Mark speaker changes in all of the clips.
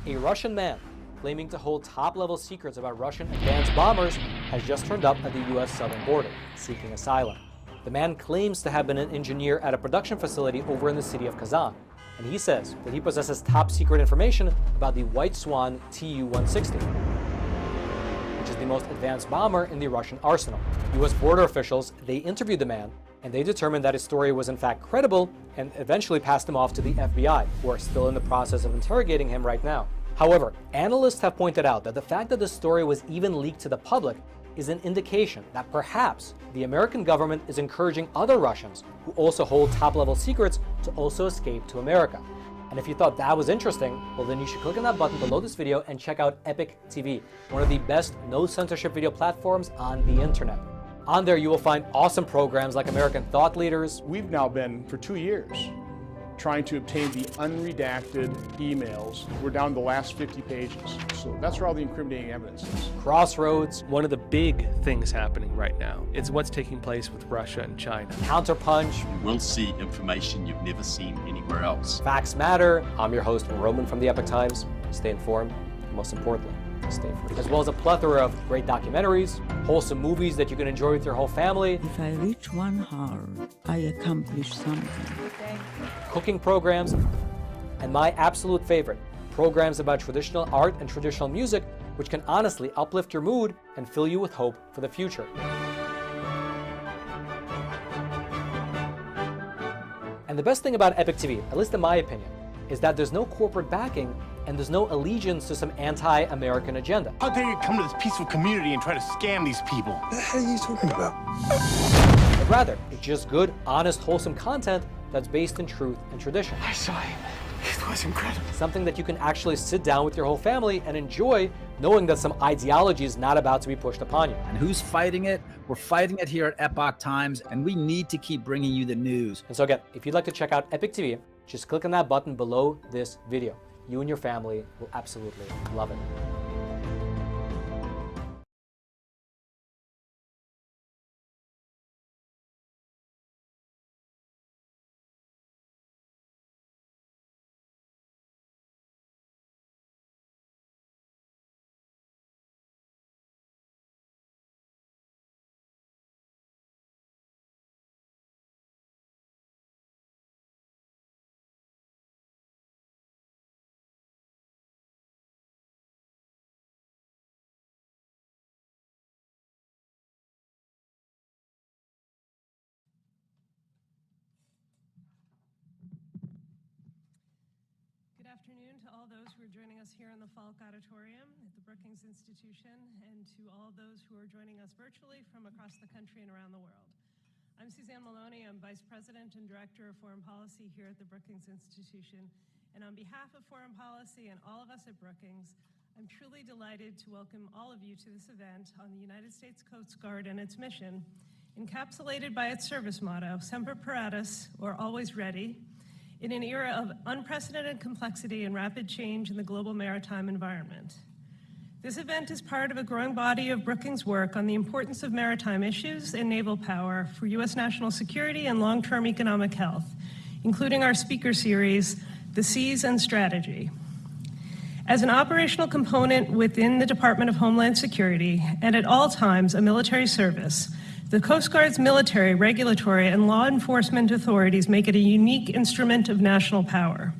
Speaker 1: A Russian man claiming to hold top-level secrets about Russian advanced bombers has just turned up at the U.S. southern border, seeking asylum. The man claims to have been an engineer at a production facility over in the city of Kazan, and he says that he possesses top-secret information about the White Swan Tu-160, which is the most advanced bomber in the Russian arsenal. U.S. border officials, they interviewed the man, and they determined that his story was in fact credible and eventually passed him off to the FBI, who are still in the process of interrogating him right now. However, analysts have pointed out that the fact that the story was even leaked to the public is an indication that perhaps the American government is encouraging other Russians who also hold top-level secrets to also escape to America. And if you thought that was interesting, well then you should click on that button below this video and check out Epic TV, one of the best no-censorship video platforms on the internet. On there you will find awesome programs like American Thought Leaders.
Speaker 2: We've now been, for 2 years, trying to obtain the unredacted emails. We're down to the last 50 pages. So that's where all the incriminating evidence is.
Speaker 1: Crossroads.
Speaker 3: One of the big things happening right now is what's taking place with Russia and China.
Speaker 1: Counterpunch.
Speaker 4: You will see information you've never seen anywhere else.
Speaker 1: Facts Matter. I'm your host, Roman from the Epic Times. Stay informed, and most importantly, stay free. As well as a plethora of great documentaries, wholesome movies that you can enjoy with your whole family.
Speaker 5: If I reach 1 heart, I accomplish something.
Speaker 1: Cooking programs, and my absolute favorite, programs about traditional art and traditional music, which can honestly uplift your mood and fill you with hope for the future. And the best thing about Epic TV, at least in my opinion, is that there's no corporate backing and there's no allegiance to some anti-American agenda.
Speaker 6: How dare you come to this peaceful community and try to scam these people?
Speaker 7: What the hell are you talking about?
Speaker 1: But rather, it's just good, honest, wholesome content that's based in truth and tradition.
Speaker 6: I saw him. It was incredible.
Speaker 1: Something that you can actually sit down with your whole family and enjoy, knowing that some ideology is not about to be pushed upon you.
Speaker 8: And who's fighting it? We're fighting it here at Epoch Times, and we need to keep bringing you the news.
Speaker 1: And so again, if you'd like to check out Epic TV, just click on that button below this video. You and your family will absolutely love it.
Speaker 9: Good afternoon to all those who are joining us here in the Falk Auditorium at the Brookings Institution, and to all those who are joining us virtually from across the country and around the world. I'm Suzanne Maloney. I'm Vice President and Director of Foreign Policy here at the Brookings Institution. And on behalf of Foreign Policy and all of us at Brookings, I'm truly delighted to welcome all of you to this event on the United States Coast Guard and its mission, encapsulated by its service motto, Semper Paratus, or Always Ready, in an era of unprecedented complexity and rapid change in the global maritime environment. This event is part of a growing body of Brookings' work on the importance of maritime issues and naval power for U.S. national security and long-term economic health, including our speaker series, The Seas and Strategy. As an operational component within the Department of Homeland Security, and at all times a military service, the Coast Guard's military, regulatory, and law enforcement authorities make it a unique instrument of national power.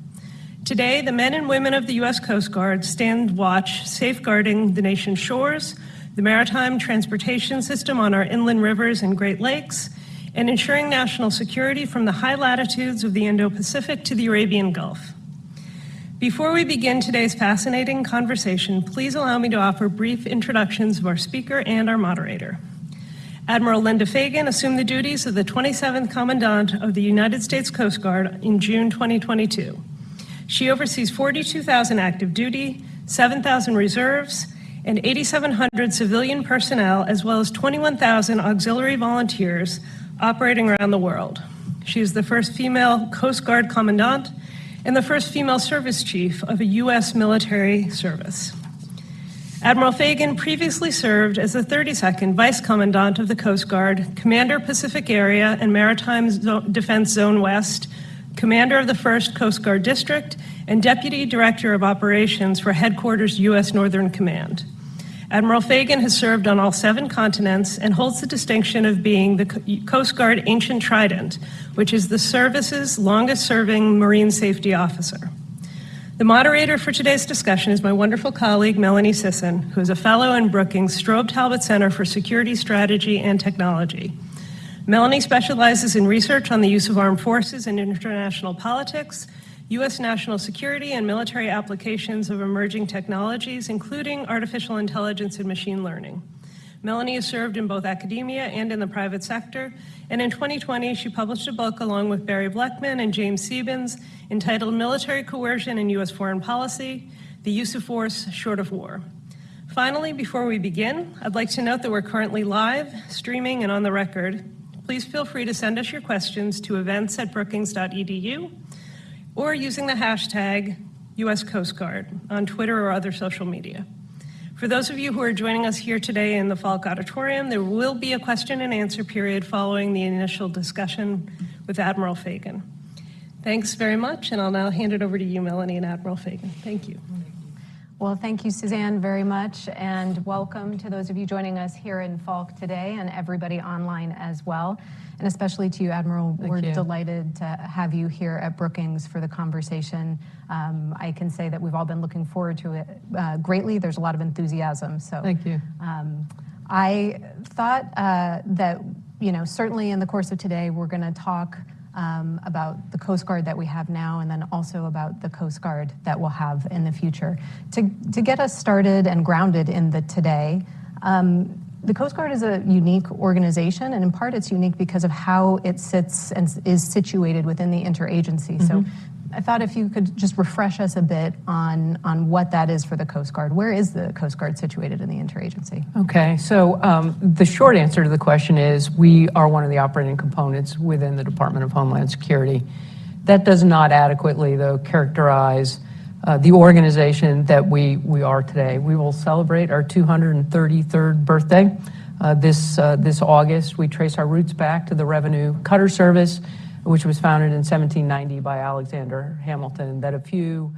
Speaker 9: Today, the men and women of the U.S. Coast Guard stand watch, safeguarding the nation's shores, the maritime transportation system on our inland rivers and Great Lakes, and ensuring national security from the high latitudes of the Indo-Pacific to the Arabian Gulf. Before we begin today's fascinating conversation, please allow me to offer brief introductions of our speaker and our moderator. Admiral Linda Fagan assumed the duties of the 27th Commandant of the United States Coast Guard in June 2022. She oversees 42,000 active duty, 7,000 reserves, and 8,700 civilian personnel, as well as 21,000 auxiliary volunteers operating around the world. She is the first female Coast Guard Commandant and the first female service chief of a U.S. military service. Admiral Fagan previously served as the 32nd Vice Commandant of the Coast Guard, Commander Pacific Area and Maritime Defense Zone West, Commander of the 1st Coast Guard District, and Deputy Director of Operations for Headquarters U.S. Northern Command. Admiral Fagan has served on all 7 continents and holds the distinction of being the Coast Guard Ancient Trident, which is the service's longest-serving Marine Safety Officer. The moderator for today's discussion is my wonderful colleague, Melanie Sisson, who is a fellow in Brookings Strobe Talbot Center for Security Strategy and Technology. Melanie specializes in research on the use of armed forces in international politics, U.S. national security, and military applications of emerging technologies, including artificial intelligence and machine learning. Melanie has served in both academia and in the private sector, and in 2020, she published a book along with Barry Bleckman and James Sebens entitled Military Coercion in U.S. Foreign Policy, The Use of Force Short of War. Finally, before we begin, I'd like to note that we're currently live, streaming, and on the record. Please feel free to send us your questions to events@brookings.edu or using the hashtag US Coast Guard on Twitter or other social media. For those of you who are joining us here today in the Falk Auditorium, there will be a question and answer period following the initial discussion with Admiral Fagan. Thanks very much, and I'll now hand it over to you, Melanie, and Admiral Fagan. Thank you.
Speaker 7: Well, thank you, Suzanne, very much, and welcome to those of you joining us here in Falk today and everybody online as well, and especially to you, Admiral. We're delighted to have you here at Brookings for the conversation. I can say that we've all been looking forward to it greatly. There's a lot of enthusiasm. So
Speaker 10: thank you.
Speaker 7: I thought that, certainly in the course of today, we're going to talk about the Coast Guard that we have now, and then also about the Coast Guard that we'll have in the future. To get us started and grounded in the today, the Coast Guard is a unique organization, and in part it's unique because of how it sits and is situated within the interagency. Mm-hmm. So I thought if you could just refresh us a bit on what that is for the Coast Guard. Where is the Coast Guard situated in the interagency?
Speaker 10: Okay, so the short answer to the question is we are one of the operating components within the Department of Homeland Security. That does not adequately, though, characterize the organization that we are today. We will celebrate our 233rd birthday this August. We trace our roots back to the Revenue Cutter Service, which was founded in 1790 by Alexander Hamilton, that a few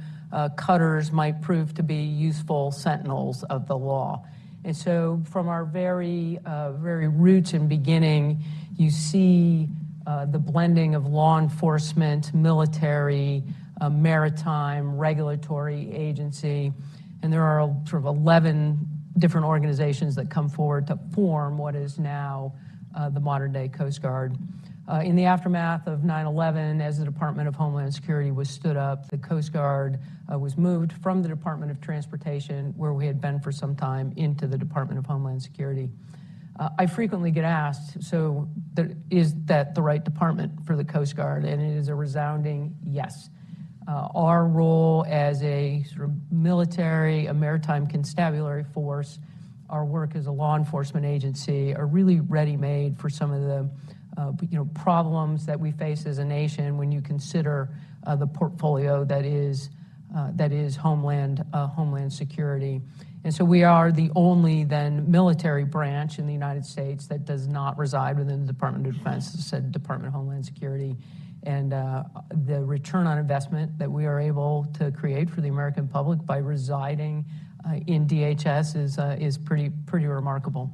Speaker 10: cutters might prove to be useful sentinels of the law. And so from our very roots and beginning, you see the blending of law enforcement, military, maritime, regulatory agency, and there are sort of 11 different organizations that come forward to form what is now the modern-day Coast Guard. In the aftermath of 9/11, as the Department of Homeland Security was stood up, the Coast Guard was moved from the Department of Transportation, where we had been for some time, into the Department of Homeland Security. I frequently get asked, so is that the right department for the Coast Guard? And it is a resounding yes. Our role as a sort of military, a maritime constabulary force, our work as a law enforcement agency are really ready-made for some of the problems that we face as a nation when you consider the portfolio that is Homeland Security. And so we are the only then military branch in the United States that does not reside within the Department of Defense, as I said, Department of Homeland Security. And the return on investment that we are able to create for the American public by residing in DHS is pretty remarkable.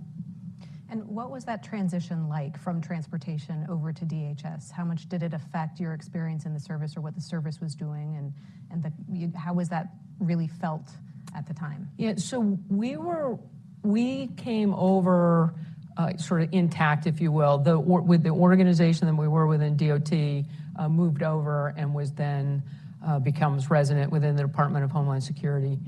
Speaker 7: And what was that transition like from transportation over to DHS? How much did it affect your experience in the service or what the service was doing, and how was that really felt at the time?
Speaker 10: Yeah, so we came over sort of intact, if you will. With the organization that we were within DOT moved over and was then becomes resident within the Department of Homeland Security.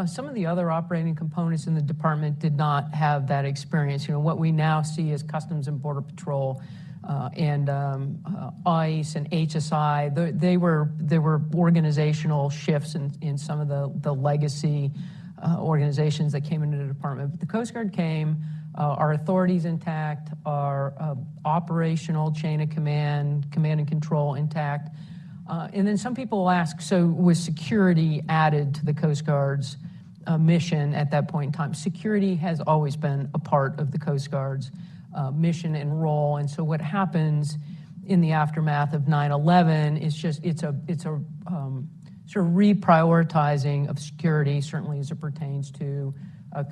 Speaker 10: Some of the other operating components in the department did not have that experience. What we now see is Customs and Border Patrol and ICE and HSI. There were organizational shifts in some of the legacy organizations that came into the department. But the Coast Guard came, our authorities intact, our operational chain of command and control intact. And then some people will ask, so was security added to the Coast Guard's mission at that point in time? Security has always been a part of the Coast Guard's mission and role. And so what happens in the aftermath of 9/11 is just it's a sort of reprioritizing of security, certainly as it pertains to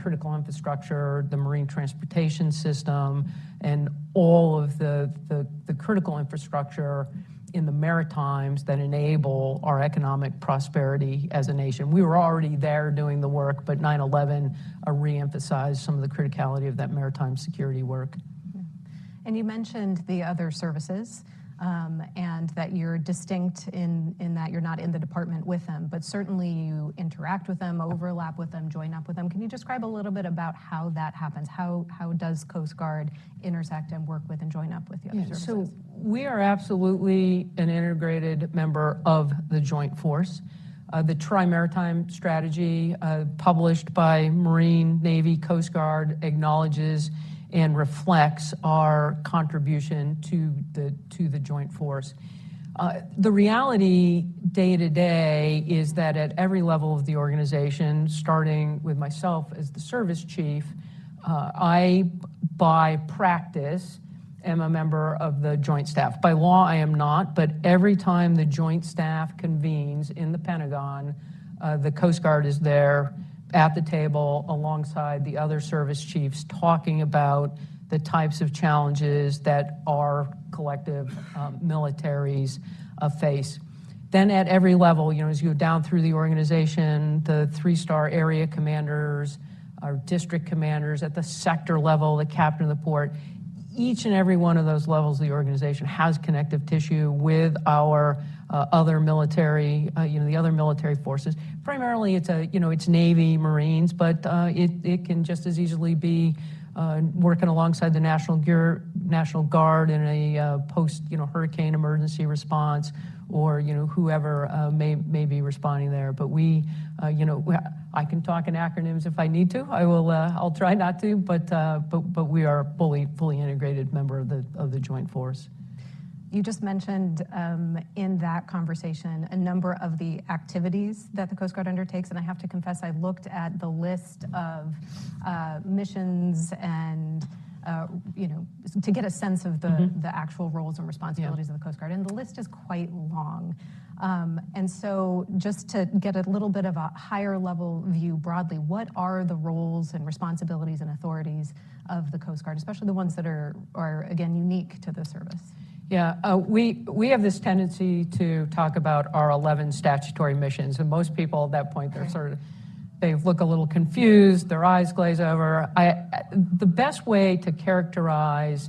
Speaker 10: critical infrastructure, the marine transportation system, and all of the critical infrastructure in the Maritimes that enable our economic prosperity as a nation. We were already there doing the work, but 9/11 re-emphasized some of the criticality of that maritime security work.
Speaker 7: And you mentioned the other services, and that you're distinct in that you're not in the department with them, but certainly you interact with them, overlap with them, join up with them. Can you describe a little bit about how that happens? How does Coast Guard intersect and work with and join up with the other services?
Speaker 10: So we are absolutely an integrated member of the Joint Force. The Tri-Maritime Strategy, published by Marine, Navy, Coast Guard, acknowledges and reflects our contribution to the Joint Force. The reality day to day is that at every level of the organization, starting with myself as the service chief, I, by practice, am a member of the Joint Staff. By law, I am not, but every time the Joint Staff convenes in the Pentagon, the Coast Guard is there at the table alongside the other service chiefs talking about the types of challenges that our collective militaries face. Then at every level, as you go down through the organization, the 3-star area commanders, our district commanders, at the sector level, the captain of the port, each and every one of those levels of the organization has connective tissue with our other military, the other military forces. Primarily, it's Navy, Marines, but it can just as easily be working alongside the National Guard in a post, hurricane emergency response, or whoever may be responding there. But we, I can talk in acronyms if I need to. I will. I'll try not to. But we are a fully integrated member of the Joint Force.
Speaker 7: You just mentioned in that conversation a number of the activities that the Coast Guard undertakes, and I have to confess I looked at the list of missions and to get a sense of the actual roles and responsibilities of the Coast Guard, and the list is quite long. And so just to get a little bit of a higher level view broadly, what are the roles and responsibilities and authorities of the Coast Guard, especially the ones that are again, unique to the service?
Speaker 10: Yeah, we have this tendency to talk about our 11 statutory missions, and most people at that point, they look a little confused, their eyes glaze over. The best way to characterize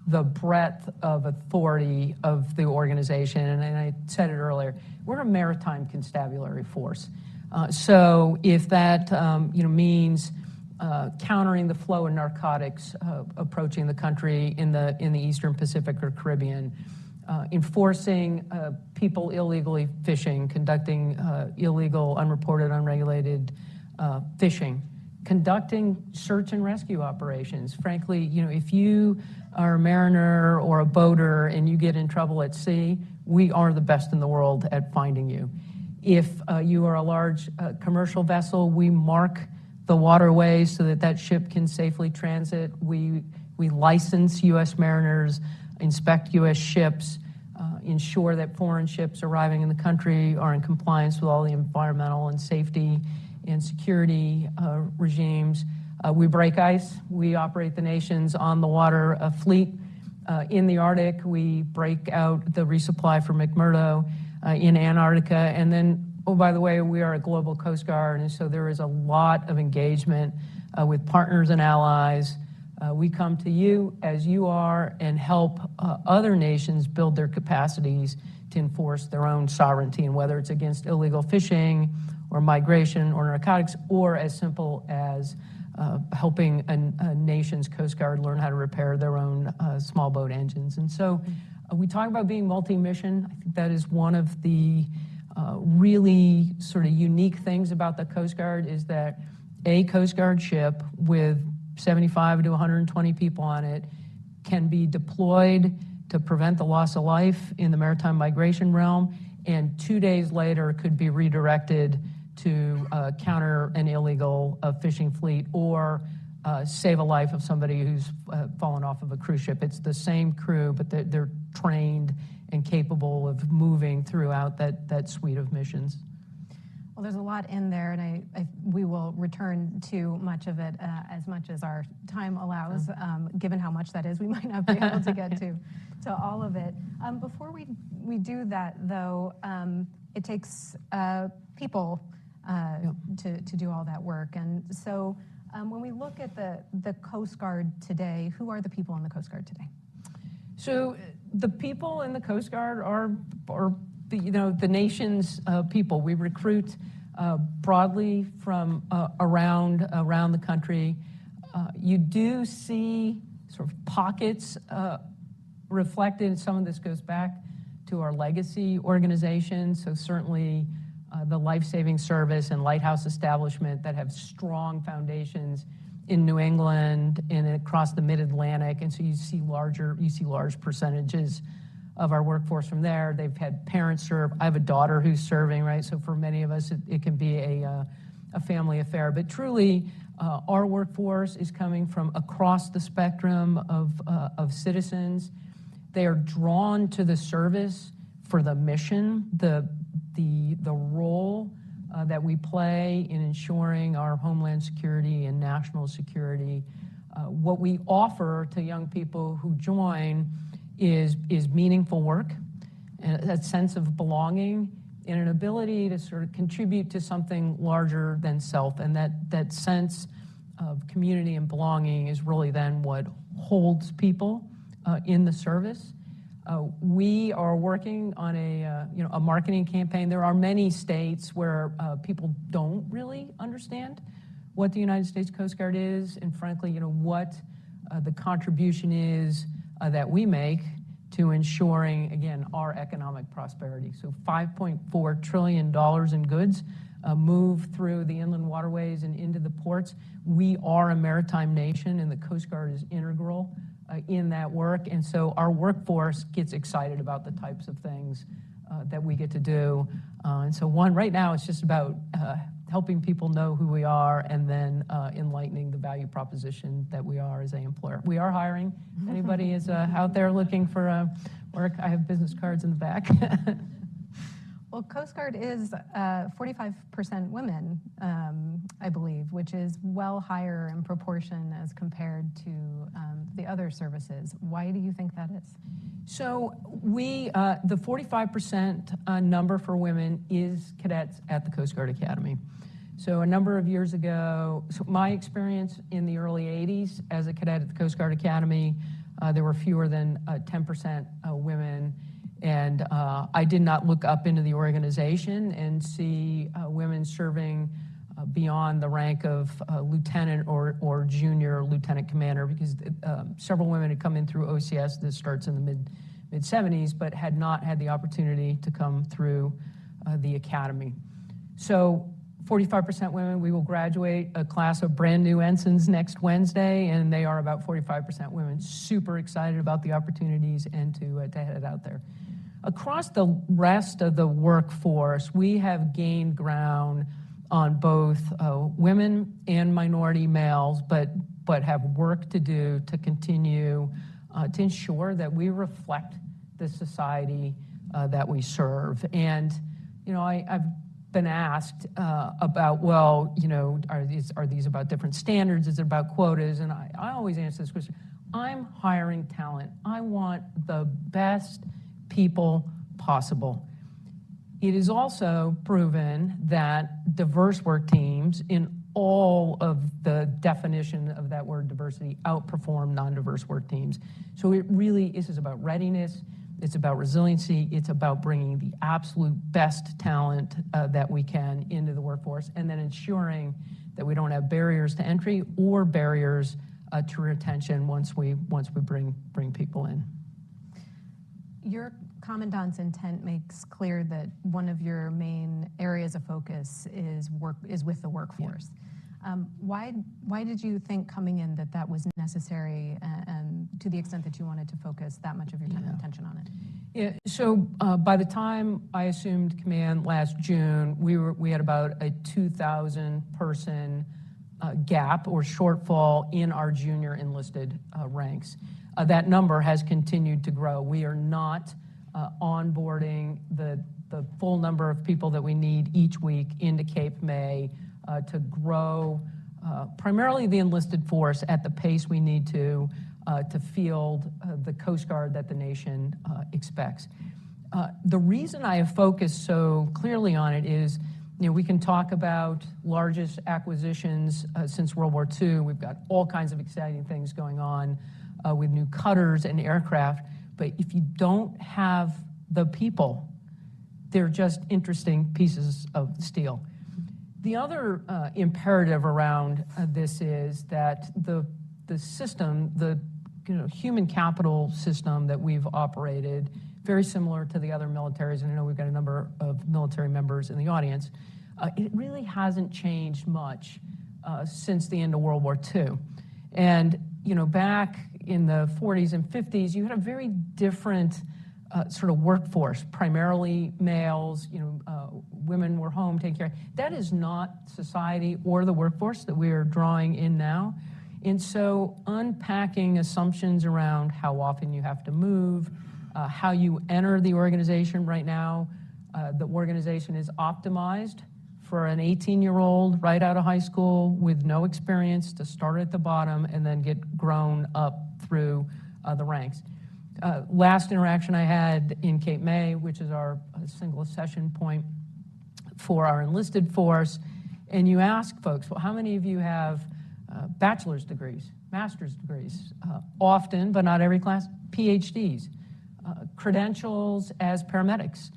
Speaker 10: the breadth of authority of the organization, and I said it earlier, we're a maritime constabulary force. So if that means countering the flow of narcotics approaching the country in the Eastern Pacific or Caribbean, enforcing people illegally fishing, conducting illegal, unreported, unregulated fishing, conducting search and rescue operations. Frankly, if you are a mariner or a boater and you get in trouble at sea, we are the best in the world at finding you. If you are a large commercial vessel, we mark the waterways so that ship can safely transit. We license U.S. mariners, inspect U.S. ships, ensure that foreign ships arriving in the country are in compliance with all the environmental and safety and security regimes. We break ice. We operate the nation's on-the-water fleet. In the Arctic, we break out the resupply for McMurdo in Antarctica. And then, oh, by the way, we are a global Coast Guard, and so there is a lot of engagement with partners and allies. We come to you as you are and help other nations build their capacities to enforce their own sovereignty, and whether it's against illegal fishing or migration or narcotics, or as simple as helping a nation's Coast Guard learn how to repair their own small boat engines. And so we talk about being multi-mission. I think that is one of the really sort of unique things about the Coast Guard, is that a Coast Guard ship with 75 to 120 people on it can be deployed to prevent the loss of life in the maritime migration realm, and 2 days later could be redirected to counter an illegal fishing fleet or save a life of somebody who's fallen off of a cruise ship. It's the same crew, but they're trained and capable of moving throughout that suite of missions.
Speaker 7: there's a lot in there, and we will return to much of it as much as our time allows. Given how much that is, we might not be able to get to all of it. Before we do that, though, it takes people to do all that work. And so when we look at the Coast Guard today, who are the people in the Coast Guard today?
Speaker 10: So the people in the Coast Guard are the nation's people. We recruit broadly from around the country. You do see sort of pockets reflected. Some of this goes back to our legacy organizations. So certainly the Life-Saving Service and Lighthouse Establishment that have strong foundations in New England and across the Mid-Atlantic, and so you see large percentages of our workforce from there. They've had parents serve. I have a daughter who's serving, right? So for many of us, it can be a family affair. But truly, our workforce is coming from across the spectrum of citizens. They are drawn to the service for the mission, the role that we play in ensuring our homeland security and national security. What we offer to young people who join is meaningful work, and a sense of belonging, and an ability to sort of contribute to something larger than self. And that sense of community and belonging is really then what holds people in the service. We are working on a marketing campaign. There are many states where people don't really understand what the United States Coast Guard is, and frankly, what the contribution is that we make to ensuring, again, our economic prosperity. So $5.4 trillion in goods move through the inland waterways and into the ports. We are a maritime nation, and the Coast Guard is integral in that work. And so our workforce gets excited about the types of things that we get to do. And so right now it's just about helping people know who we are, and then enlightening the value proposition that we are as an employer. We are hiring. If anybody is out there looking for work, I have business cards in the back.
Speaker 7: Well, Coast Guard is 45% women, I believe, which is well higher in proportion as compared to the other services. Why do you think that is?
Speaker 10: So the 45% number for women is cadets at the Coast Guard Academy. So a number of years ago, my experience in the early 80s as a cadet at the Coast Guard Academy, there were fewer than 10% women. And I did not look up into the organization and see women serving beyond the rank of lieutenant or junior lieutenant commander, because several women had come in through OCS that starts in the mid-70s, but had not had the opportunity to come through the academy. So 45% women. We will graduate a class of brand new ensigns next Wednesday, and they are about 45% women. Super excited about the opportunities and to head out there. Across the rest of the workforce, we have gained ground on both women and minority males, but have work to do to continue to ensure that we reflect the society that we serve. And I've been asked about, are these about different standards? Is it about quotas? And I always answer this question. I'm hiring talent. I want the best people possible. It is also proven that diverse work teams, in all of the definition of that word diversity, outperform non-diverse work teams. So this is about readiness. It's about resiliency. It's about bringing the absolute best talent that we can into the workforce, and then ensuring that we don't have barriers to entry or barriers to retention once we bring people in.
Speaker 7: Your commandant's intent makes clear that one of your main areas of focus is with the workforce. Yeah. Why did you think coming in that was necessary, and to the extent that you wanted to focus that much of your time and attention on it?
Speaker 10: Yeah. So by the time I assumed command last June, we had about a 2,000 person gap or shortfall in our junior enlisted ranks. That number has continued to grow. We are not onboarding the the full number of people that we need each week into Cape May to grow primarily the enlisted force at the pace we need to field the Coast Guard that the nation expects. The reason I have focused so clearly on it is, we can talk about largest acquisitions since World War II. We've got all kinds of exciting things going on with new cutters and aircraft. But if you don't have the people, they're just interesting pieces of steel. The other imperative around this is that the system, the human capital system that we've operated, very similar to the other militaries, and I know we've got a number of military members in the audience, it really hasn't changed much since the end of World War II. And, back in the 40s and 50s, you had a very different sort of workforce, primarily males, women were home taking care. That is not society or the workforce that we are drawing in now. And so unpacking assumptions around how often you have to move, how you enter the organization right now, the organization is optimized for an 18-year-old right out of high school with no experience to start at the bottom and then get grown up through the ranks. Last interaction I had in Cape May, which is our single session point for our enlisted force, and you ask folks, well, how many of you have bachelor's degrees, master's degrees? Often, but not every class, PhDs, credentials as paramedics,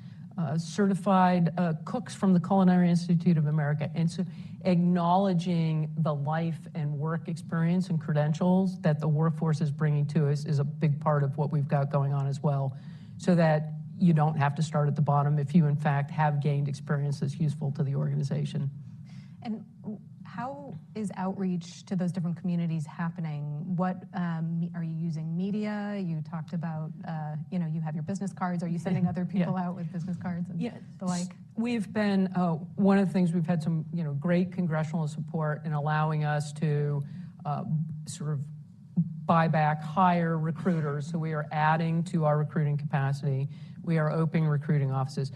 Speaker 10: certified cooks from the Culinary Institute of America. And so acknowledging the life and work experience and credentials that the workforce is bringing to us is a big part of what we've got going on as well, so that you don't have to start at the bottom if you, in fact, have gained experience that's useful to the organization.
Speaker 7: And how is outreach to those different communities happening? What are you using media? You talked about, you have your business cards. Are you sending other people out with business cards and the like?
Speaker 10: We've been, one of the things we've had some, great congressional support in allowing us to sort of buy back, hire recruiters. So we are adding to our recruiting capacity. We are opening recruiting offices.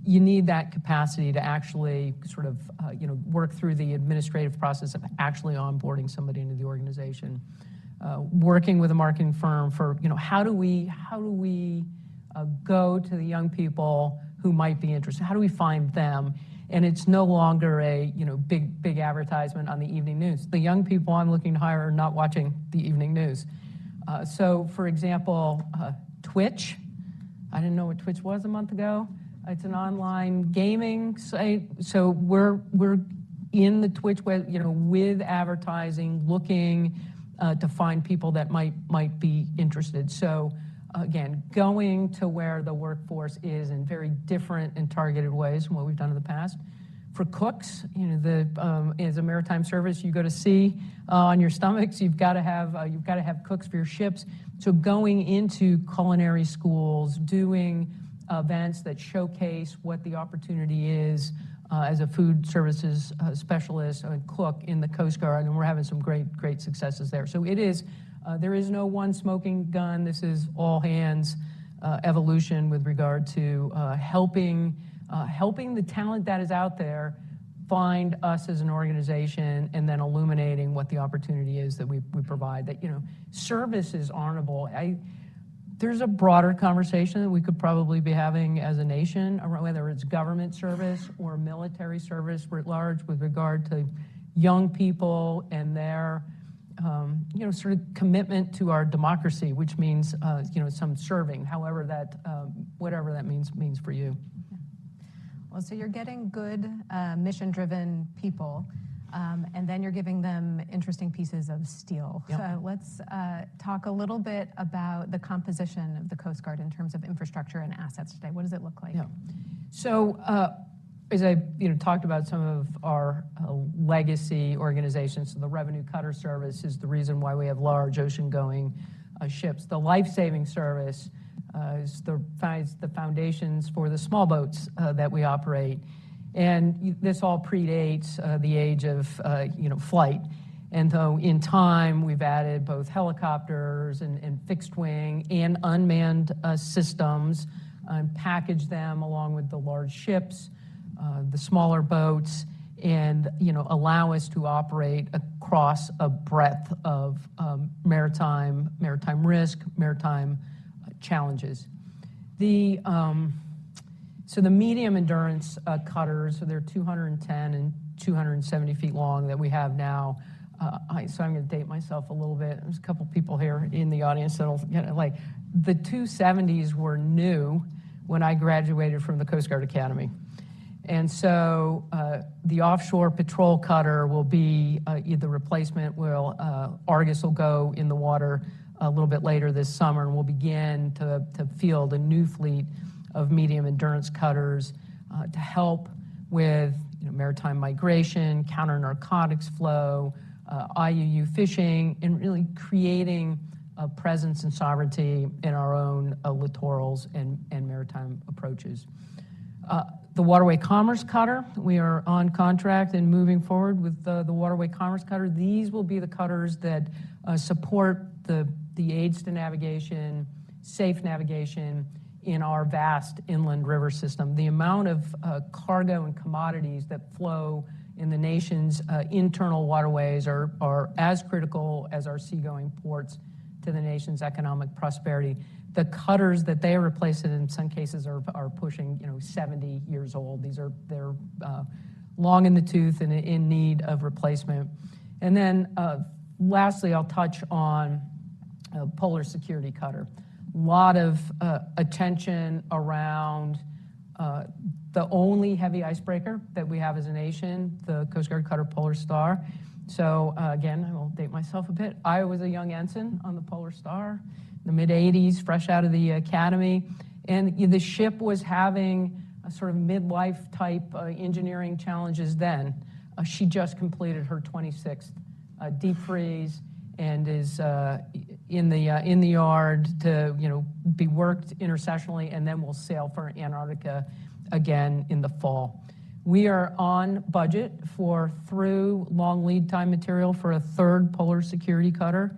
Speaker 10: You need that capacity to actually sort of, work through the administrative process of actually onboarding somebody into the organization. Working with a marketing firm for, how do we go to the young people who might be interested? How do we find them? And it's no longer a, big advertisement on the evening news. The young people I'm looking to hire are not watching the evening news. So, for example, Twitch. I didn't know what Twitch was a month ago. It's an online gaming site. So we're in the Twitch, with advertising, looking to find people that might be interested. So again, going to where the workforce is in very different and targeted ways from what we've done in the past. For cooks, as a maritime service, you go to sea on your stomachs. You've got to have cooks for your ships. So going into culinary schools, doing events that showcase what the opportunity is as a food services specialist and cook in the Coast Guard, and we're having some great successes there. So it is, there is no one smoking gun. This is all hands evolution with regard to helping the talent that is out there find us as an organization, and then illuminating what the opportunity is that we provide. That, service is honorable. There's a broader conversation that we could probably be having as a nation around whether it's government service or military service writ large with regard to young people and their, sort of commitment to our democracy, which means, some serving, however that, whatever that means for you.
Speaker 7: Well, so you're getting good mission-driven people, and then you're giving them interesting pieces of steel.
Speaker 10: Yep.
Speaker 7: So let's talk a little bit about the composition of the Coast Guard in terms of infrastructure and assets today. What does it look like?
Speaker 10: Yeah. So as I talked about some of our legacy organizations, so the Revenue Cutter Service is the reason why we have large ocean-going ships. The Life-Saving Service is the foundations for the small boats that we operate. And this all predates the age of flight. And though in time we've added both helicopters and fixed wing and unmanned systems and package them along with the large ships, the smaller boats, and allow us to operate across a breadth of maritime risk, maritime challenges. So the medium endurance cutters, so they're 210 and 270 feet long that we have now. So I'm going to date myself a little bit. There's a couple people here in the audience that'll like the 270s were new when I graduated from the Coast Guard Academy. And so the offshore patrol cutter will be the replacement. Argus will go in the water a little bit later this summer, and we'll begin to field a new fleet of medium endurance cutters to help with maritime migration, counter narcotics flow, IUU fishing, and really creating a presence and sovereignty in our own littorals and maritime approaches. The Waterway Commerce Cutter, we are on contract and moving forward with the Waterway Commerce Cutter. These will be the cutters that support the aids to navigation, safe navigation in our vast inland river system. The amount of cargo and commodities that flow in the nation's internal waterways are as critical as our seagoing ports to the nation's economic prosperity. The cutters that they are replacing in some cases are pushing 70 years old. They're long in the tooth and in need of replacement. And then lastly, I'll touch on Polar Security Cutter. A lot of attention around the only heavy icebreaker that we have as a nation, the Coast Guard Cutter Polar Star. So again, I will date myself a bit. I was a young ensign on the Polar Star in the mid-'80s, fresh out of the academy. And the ship was having a sort of midlife type engineering challenges then. She just completed her 26th deep freeze and is in the yard to be worked intersessionally, and then we'll sail for Antarctica again in the fall. We are on budget through long lead time material for a third Polar Security Cutter.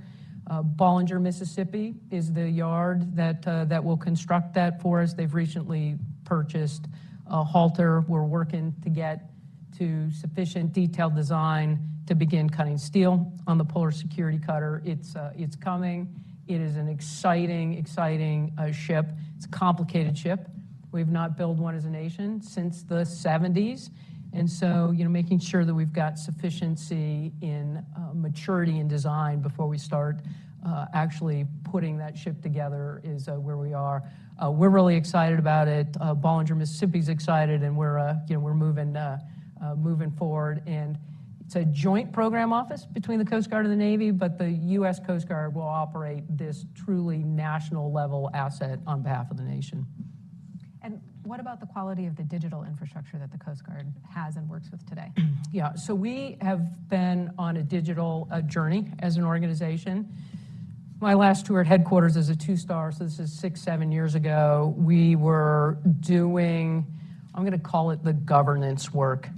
Speaker 10: Ballinger, Mississippi is the yard that will construct that for us. They've recently purchased a halter. We're working to get to sufficient detailed design to begin cutting steel on the Polar Security Cutter. It's coming. It is an exciting ship. It's a complicated ship. We've not built one as a nation since the 70s. And so, making sure that we've got sufficiency in maturity and design before we start actually putting that ship together is where we are. We're really excited about it. Ballinger, Mississippi's excited, and we're moving forward. And it's a joint program office between the Coast Guard and the Navy, but the U.S. Coast Guard will operate this truly national level asset on behalf of the nation.
Speaker 7: And what about the quality of the digital infrastructure that the Coast Guard has and works with today?
Speaker 10: Yeah, so we have been on a digital journey as an organization. My last tour at headquarters as a two-star, so this is 6-7 years ago, we were doing, I'm going to call it the governance work.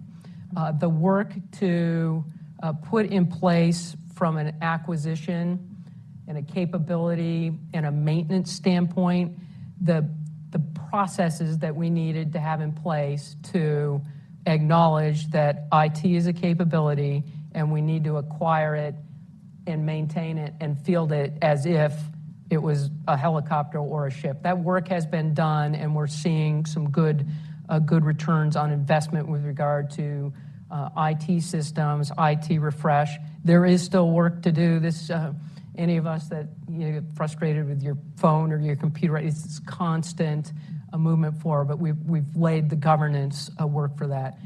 Speaker 10: The work to put in place from an acquisition and a capability and a maintenance standpoint, the processes that we needed to have in place to acknowledge that IT is a capability and we need to acquire it and maintain it and field it as if it was a helicopter or a ship. That work has been done, and we're seeing some good returns on investment with regard to IT systems, IT refresh. There is still work to do. Any of us that get frustrated with your phone or your computer, it's this constant movement forward, but we've laid the governance work for that.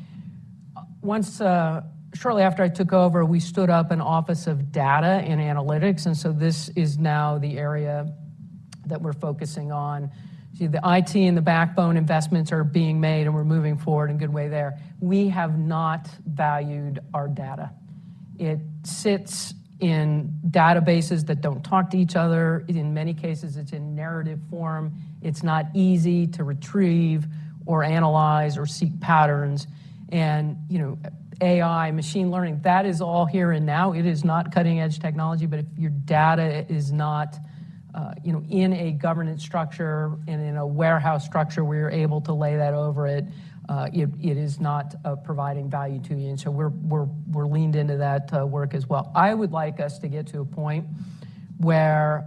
Speaker 10: Shortly after I took over, we stood up an Office of Data and Analytics, and so this is now the area that we're focusing on. See, the IT and the backbone investments are being made, and we're moving forward in a good way there. We have not valued our data. It sits in databases that don't talk to each other. In many cases, it's in narrative form. It's not easy to retrieve or analyze or seek patterns. And, AI, machine learning, that is all here and now. It is not cutting edge technology, but if your data is not in a governance structure and in a warehouse structure, we are able to lay that over it. It is not providing value to you, and so we're leaned into that work as well. I would like us to get to a point where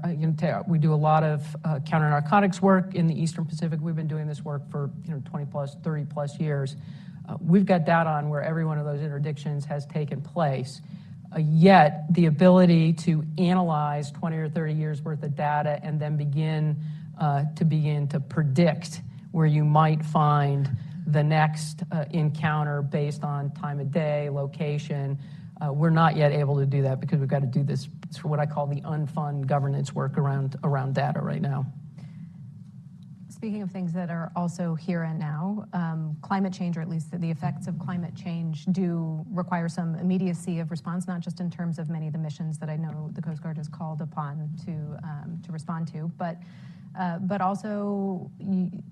Speaker 10: we do a lot of counter-narcotics work in the Eastern Pacific. We've been doing this work for 20 plus, 30 plus years. We've got data on where every one of those interdictions has taken place. Yet the ability to analyze 20 or 30 years worth of data and then begin to predict where you might find the next encounter based on time of day, location, we're not yet able to do that because we've got to do this, what I call the unfun governance work around data right now.
Speaker 7: Speaking of things that are also here and now, climate change, or at least the effects of climate change, do require some immediacy of response, not just in terms of many of the missions that I know the Coast Guard is called upon to respond to, but also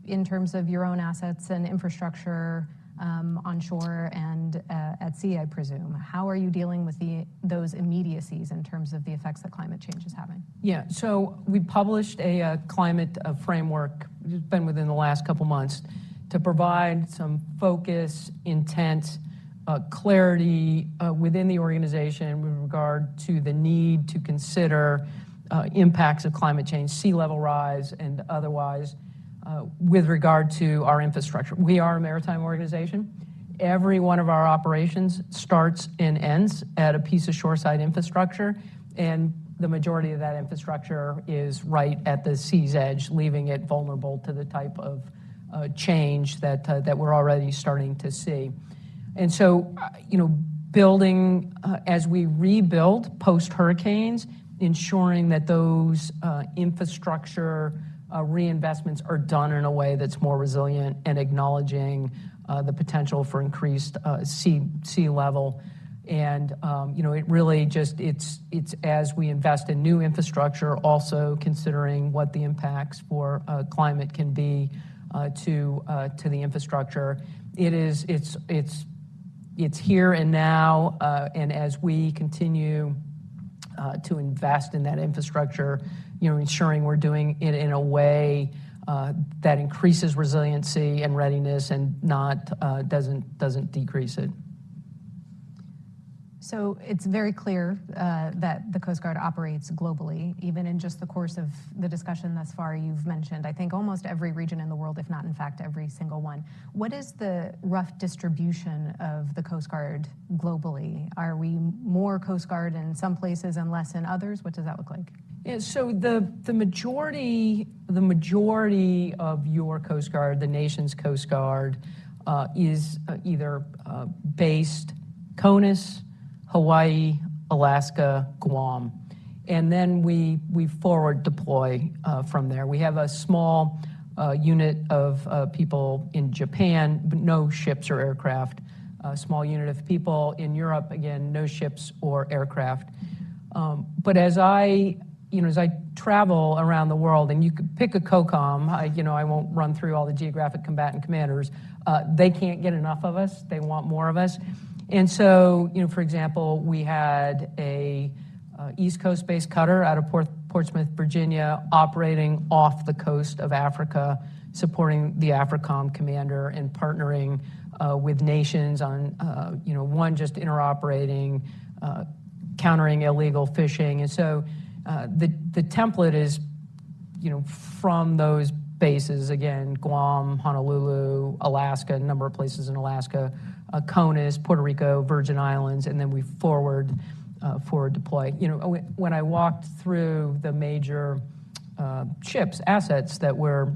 Speaker 7: in terms of your own assets and infrastructure on shore and at sea, I presume. How are you dealing with those immediacies in terms of the effects that climate change is having?
Speaker 10: Yeah, so we published a climate framework, it's been within the last couple months, to provide some focus, intent, clarity within the organization with regard to the need to consider impacts of climate change, sea level rise, and otherwise, with regard to our infrastructure. We are a maritime organization. Every one of our operations starts and ends at a piece of shoreside infrastructure, and the majority of that infrastructure is right at the sea's edge, leaving it vulnerable to the type of change that we're already starting to see. And so, building, as we rebuild post-hurricanes, ensuring that those infrastructure reinvestments are done in a way that's more resilient and acknowledging the potential for increased sea level. And it really just it's as we invest in new infrastructure, also considering what the impacts for climate can be to the infrastructure. It's here and now, and as we continue to invest in that infrastructure, ensuring we're doing it in a way that increases resiliency and readiness and doesn't decrease it.
Speaker 7: So it's very clear that the Coast Guard operates globally. Even in just the course of the discussion thus far, you've mentioned, I think, almost every region in the world, if not, in fact, every single one. What is the rough distribution of the Coast Guard globally? Are we more Coast Guard in some places and less in others? What does that look like?
Speaker 10: Yeah, so the majority of your Coast Guard, the nation's Coast Guard, is either based CONUS, Hawaii, Alaska, Guam, and then we forward deploy from there. We have a small unit of people in Japan, but no ships or aircraft. A small unit of people in Europe, again, no ships or aircraft. But as I travel around the world, and you could pick a COCOM, I won't run through all the geographic combatant commanders. They can't get enough of us. They want more of us. And so, for example, we had a East Coast-based cutter out of Portsmouth, Virginia, operating off the coast of Africa, supporting the AFRICOM commander and partnering with nations on, one, just interoperating, countering illegal fishing. And so the template is, from those bases, again, Guam, Honolulu, Alaska, a number of places in Alaska, CONUS, Puerto Rico, Virgin Islands, and then we forward deploy. When I walked through the major assets that we're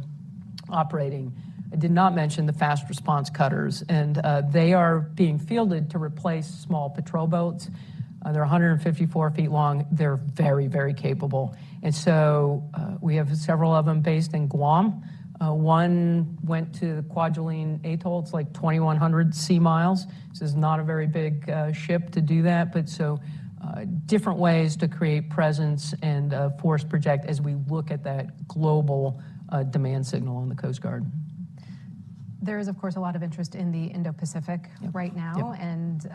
Speaker 10: operating, I did not mention the fast response cutters, and they are being fielded to replace small patrol boats. They're 154 feet long. They're very, very capable. And so we have several of them based in Guam. One went to the Kwajalein Atoll. It's like 2,100 sea miles. This is not a very big ship to do that, but so different ways to create presence and force project as we look at that global demand signal on the Coast Guard.
Speaker 7: There is, of course, a lot of interest in the Indo-Pacific right now, and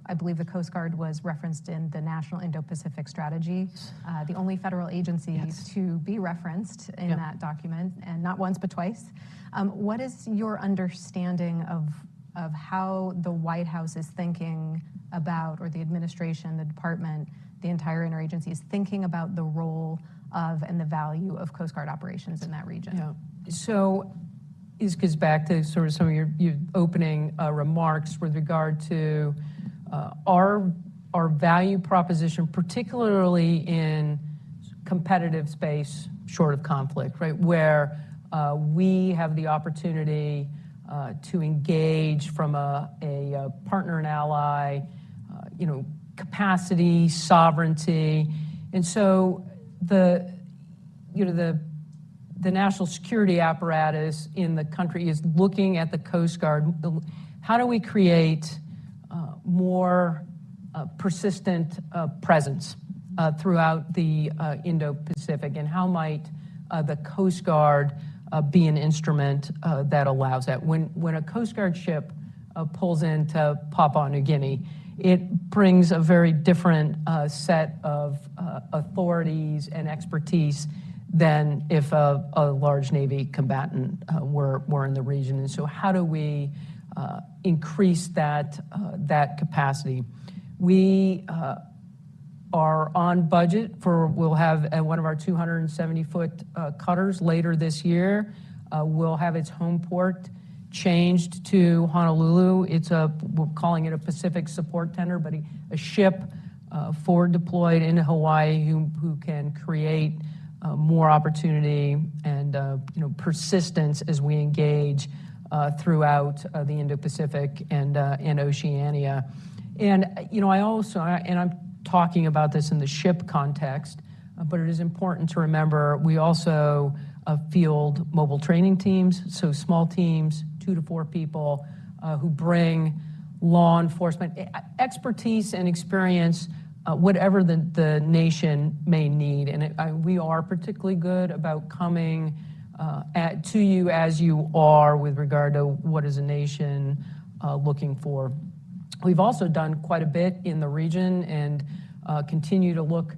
Speaker 7: I believe the Coast Guard was referenced in the National Indo-Pacific Strategy, the only federal agency to be referenced in that document, and not once but twice. What is your understanding of how the White House is thinking about, or the administration, the department, the entire interagency is thinking about the role of and the value of Coast Guard operations in that region?
Speaker 10: Yeah. So this goes back to sort of some of your opening remarks with regard to our value proposition, particularly in competitive space short of conflict, right, where we have the opportunity to engage from a partner and ally, capacity, sovereignty. And so the national security apparatus in the country is looking at the Coast Guard. How do we create more persistent presence throughout the Indo-Pacific, and how might the Coast Guard be an instrument that allows that? When a Coast Guard ship pulls into Papua New Guinea, it brings a very different set of authorities and expertise than if a large Navy combatant were in the region. And so how do we increase that capacity? We are on budget we'll have one of our 270-foot cutters later this year. We'll have its home port changed to Honolulu. We're calling it a Pacific support tender, but a ship forward deployed into Hawaii who can create more opportunity and persistence as we engage throughout the Indo-Pacific and Oceania. And I'm talking about this in the ship context, but it is important to remember we also field mobile training teams, so small teams, 2 to 4 people who bring law enforcement expertise and experience, whatever the nation may need. And we are particularly good about coming to you as you are with regard to what is a nation looking for. We've also done quite a bit in the region and continue to look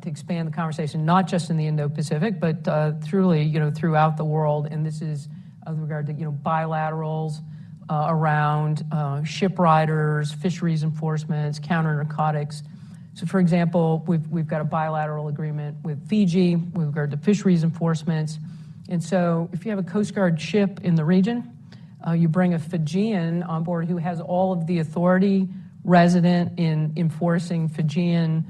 Speaker 10: to expand the conversation, not just in the Indo-Pacific, but truly, throughout the world. And this is with regard to, bilaterals around ship riders, fisheries enforcements, counter-narcotics. So, for example, we've got a bilateral agreement with Fiji with regard to fisheries enforcements. And so if you have a Coast Guard ship in the region, you bring a Fijian on board who has all of the authority resident in enforcing Fijian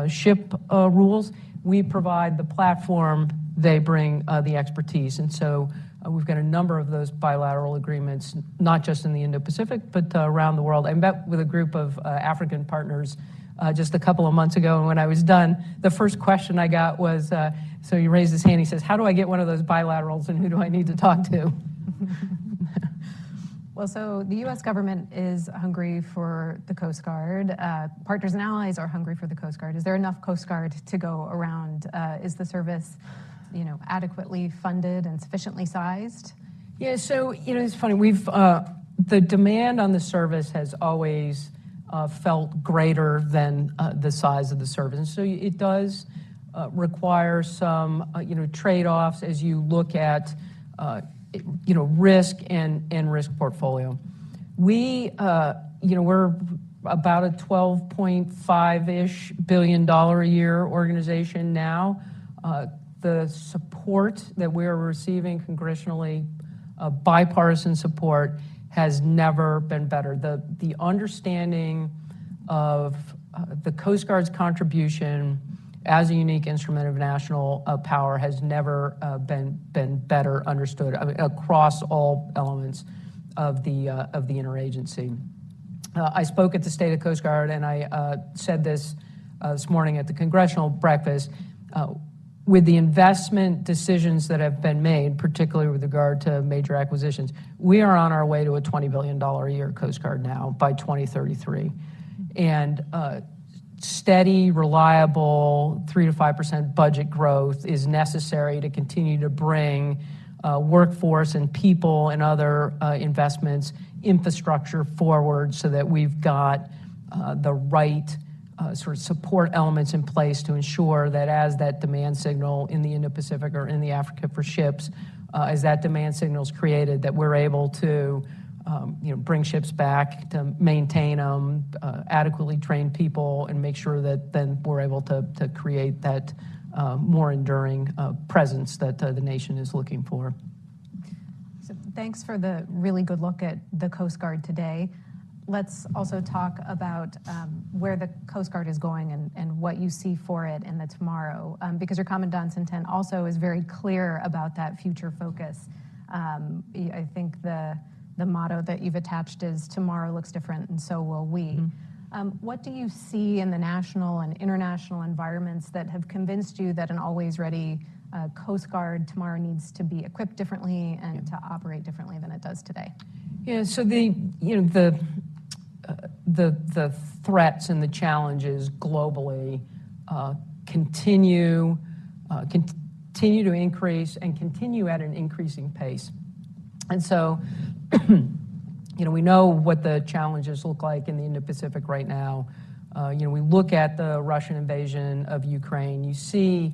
Speaker 10: ship rules. We provide the platform, they bring the expertise. And so we've got a number of those bilateral agreements, not just in the Indo-Pacific, but around the world. I met with a group of African partners just a couple of months ago, and when I was done, the first question I got was, so he raised his hand, he says, how do I get one of those bilaterals, and who do I need to talk to?
Speaker 7: Well, so the U.S. government is hungry for the Coast Guard. Partners and allies are hungry for the Coast Guard. Is there enough Coast Guard to go around? Is the service, adequately funded and sufficiently sized?
Speaker 10: Yeah, so, it's funny. The demand on the service has always felt greater than the size of the service. And so it does require some, trade-offs as you look at risk and risk portfolio. We're about a $12.5-ish billion a year organization now. The support that we're receiving congressionally, bipartisan support, has never been better. The understanding of the Coast Guard's contribution as a unique instrument of national power has never been better understood across all elements of the interagency. I spoke at the State of Coast Guard, and I said this morning at the congressional breakfast. With the investment decisions that have been made, particularly with regard to major acquisitions, we are on our way to a $20 billion a year Coast Guard now by 2033. And steady, reliable 3 to 5% budget growth is necessary to continue to bring workforce and people and other investments, infrastructure forward, so that we've got the right sort of support elements in place to ensure that as that demand signal in the Indo-Pacific or in the Africa for ships, as that demand signal is created, that we're able to bring ships back, to maintain them, adequately train people, and make sure that then we're able to create that more enduring presence that the nation is looking for.
Speaker 7: So thanks for the really good look at the Coast Guard today. Let's also talk about where the Coast Guard is going and what you see for it in the tomorrow, because your Commandant's intent also is very clear about that future focus. I think the motto that you've attached is "Tomorrow looks different, and so will we." What do you see in the national and international environments that have convinced you that an always-ready Coast Guard tomorrow needs to be equipped differently and to operate differently than it does today?
Speaker 10: Yeah. So the threats and the challenges globally continue to increase and continue at an increasing pace, and so. We know what the challenges look like in the Indo-Pacific right now. We look at the Russian invasion of Ukraine. You see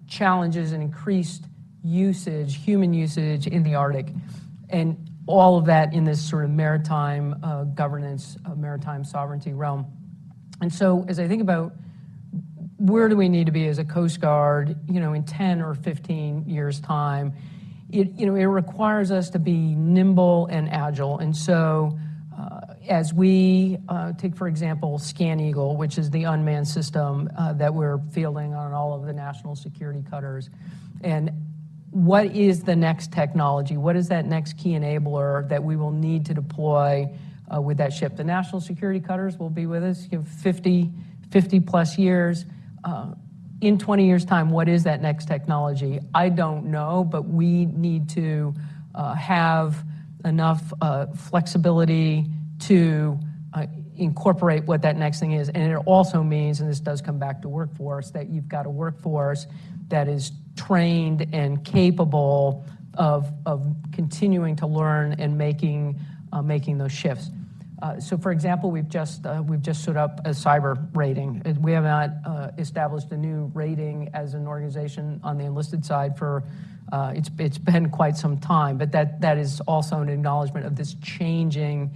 Speaker 10: challenges and increased usage, human usage in the Arctic, and all of that in this sort of maritime governance, maritime sovereignty realm. And so as I think about where do we need to be as a Coast Guard, in 10 or 15 years' time, it requires us to be nimble and agile. And so as we take, for example, Scan Eagle, which is the unmanned system that we're fielding on all of the national security cutters, and what is the next technology? What is that next key enabler that we will need to deploy with that ship? The national security cutters will be with us 50 plus years. In 20 years' time, what is that next technology? I don't know, but we need to have enough flexibility to incorporate what that next thing is. And it also means, and this does come back to workforce, that you've got a workforce that is trained and capable of continuing to learn and making those shifts. So, for example, we've just stood up a cyber rating. We have not established a new rating as an organization on the enlisted side for it's been quite some time. But that is also an acknowledgement of this changing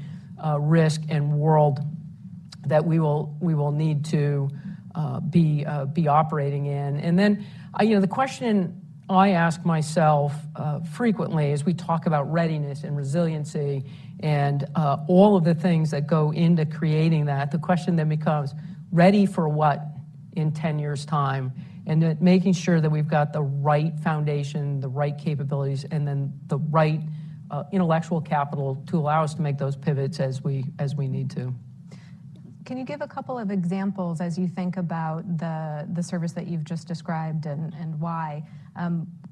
Speaker 10: risk and world that we will need to be operating in. And then, the question I ask myself frequently as we talk about readiness and resiliency and all of the things that go into creating that, the question then becomes, ready for what in 10 years' time? And that making sure that we've got the right foundation, the right capabilities, and then the right intellectual capital to allow us to make those pivots as we need to.
Speaker 7: Can you give a couple of examples as you think about the service that you've just described and why?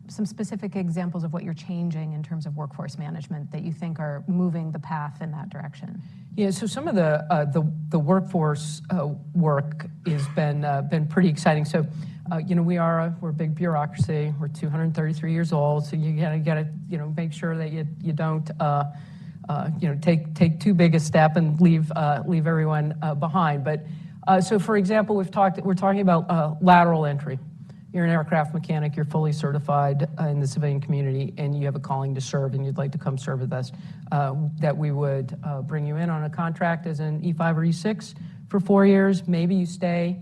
Speaker 7: Some specific examples of what you're changing in terms of workforce management that you think are moving the path in that direction.
Speaker 10: Yeah, so some of the workforce work has been pretty exciting. So, we're a big bureaucracy. We're 233 years old, so you gotta make sure that you don't take too big a step and leave everyone behind. But so, for example, we're talking about lateral entry. You're an aircraft mechanic, you're fully certified in the civilian community, and you have a calling to serve, and you'd like to come serve with us, that we would bring you in on a contract as an E5 or E6 for 4 years. Maybe you stay,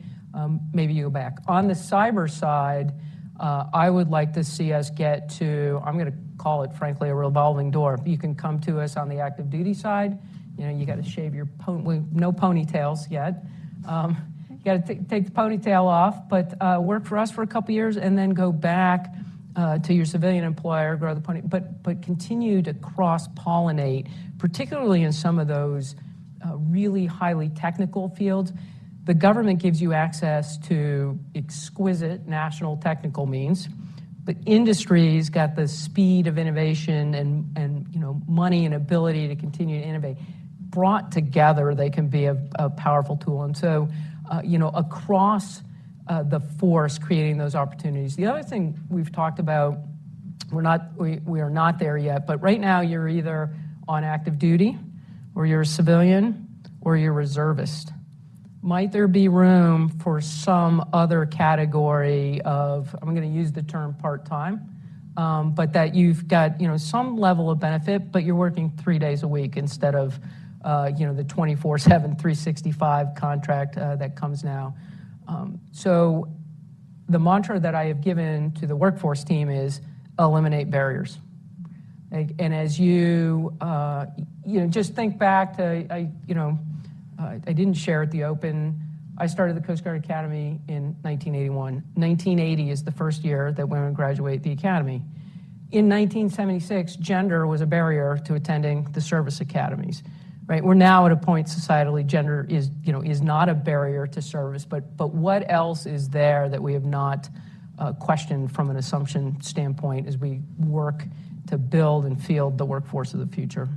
Speaker 10: maybe you go back. On the cyber side, I would like to see us get to, I'm going to call it, frankly, a revolving door. You can come to us on the active duty side. You got to shave your no ponytails yet. You got to take the ponytail off, but work for us for a couple years and then go back to your civilian employer, grow the pony, but continue to cross-pollinate, particularly in some of those really highly technical fields. The government gives you access to exquisite national technical means. The industry's got the speed of innovation and money and ability to continue to innovate. Brought together, they can be a powerful tool. And so, across the force, creating those opportunities. The other thing we've talked about We are not there yet, but right now you're either on active duty, or you're a civilian, or you're a reservist. Might there be room for some other category of, I'm going to use the term part-time, but that you've got some level of benefit, but you're working 3 days a week instead of the 24/7, 365 contract that comes now. So the mantra that I have given to the workforce team is eliminate barriers. And as you just think back to, I didn't share at the open. I started the Coast Guard Academy in 1981. 1980 is the first year that women graduate the academy. In 1976, gender was a barrier to attending the service academies. Right? We're now at a point societally gender is not a barrier to service, but what else is there that we have not questioned from an assumption standpoint as we work to build and field the workforce of the future?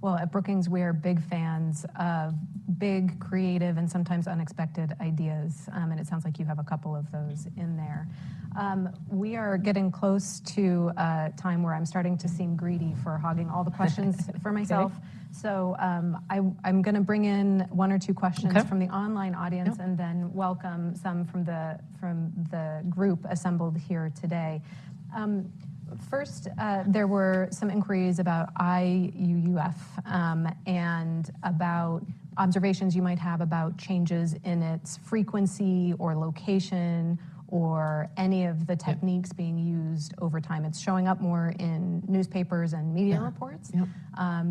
Speaker 7: Well, at Brookings, we are big fans of big, creative, and sometimes unexpected ideas, and it sounds like you have a couple of those in there. We are getting close to a time where I'm starting to seem greedy for hogging all the questions for myself. Okay. So I'm going to bring in one or two questions from the online audience, and then welcome some from the group assembled here today. First, there were some inquiries about IUUF and about observations you might have about changes in its frequency or location or any of the techniques being used over time. It's showing up more in newspapers and media reports. Do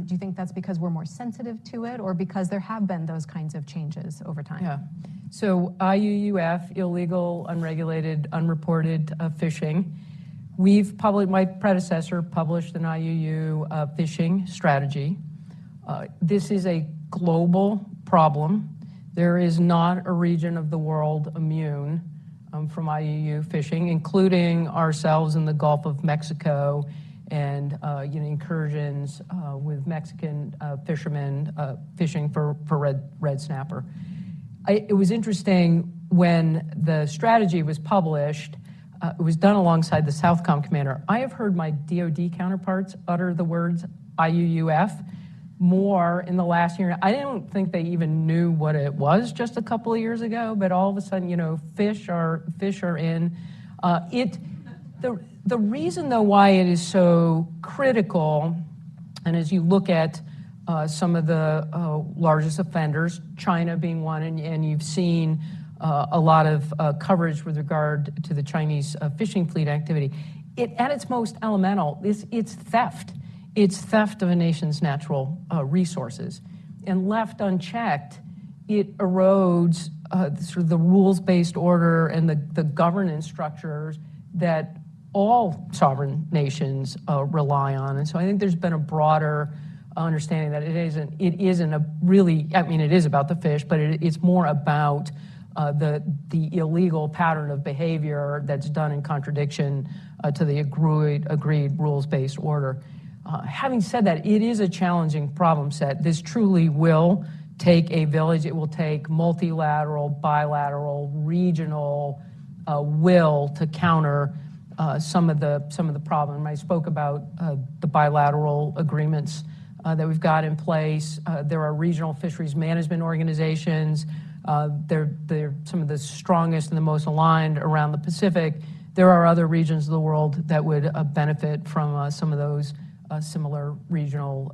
Speaker 7: you think that's because we're more sensitive to it, or because there have been those kinds of changes over time?
Speaker 10: Yeah. So IUUF, illegal, unregulated, unreported fishing. My predecessor published an IUU fishing strategy. This is a global problem. There is not a region of the world immune from IUU fishing, including ourselves in the Gulf of Mexico and incursions with Mexican fishermen fishing for red snapper. It was interesting when the strategy was published. It was done alongside the Southcom commander. I have heard my DoD counterparts utter the words IUUF more in the last year. I don't think they even knew what it was just a couple of years ago, but all of a sudden, fish are in. The reason, though, why it is so critical, and as you look at some of the largest offenders, China being one, and you've seen a lot of coverage with regard to the Chinese fishing fleet activity. At its most elemental, it's theft. It's theft of a nation's natural resources. And left unchecked, it erodes sort of the rules-based order and the governance structures that all sovereign nations rely on. And so I think there's been a broader understanding that it isn't a really, it is about the fish, but it's more about the illegal pattern of behavior that's done in contradiction to the agreed rules-based order. Having said that, it is a challenging problem set. This truly will take a village. It will take multilateral, bilateral, regional will to counter some of the problem. I spoke about the bilateral agreements that we've got in place. There are regional fisheries management organizations. They're some of the strongest and the most aligned around the Pacific. There are other regions of the world that would benefit from some of those similar regional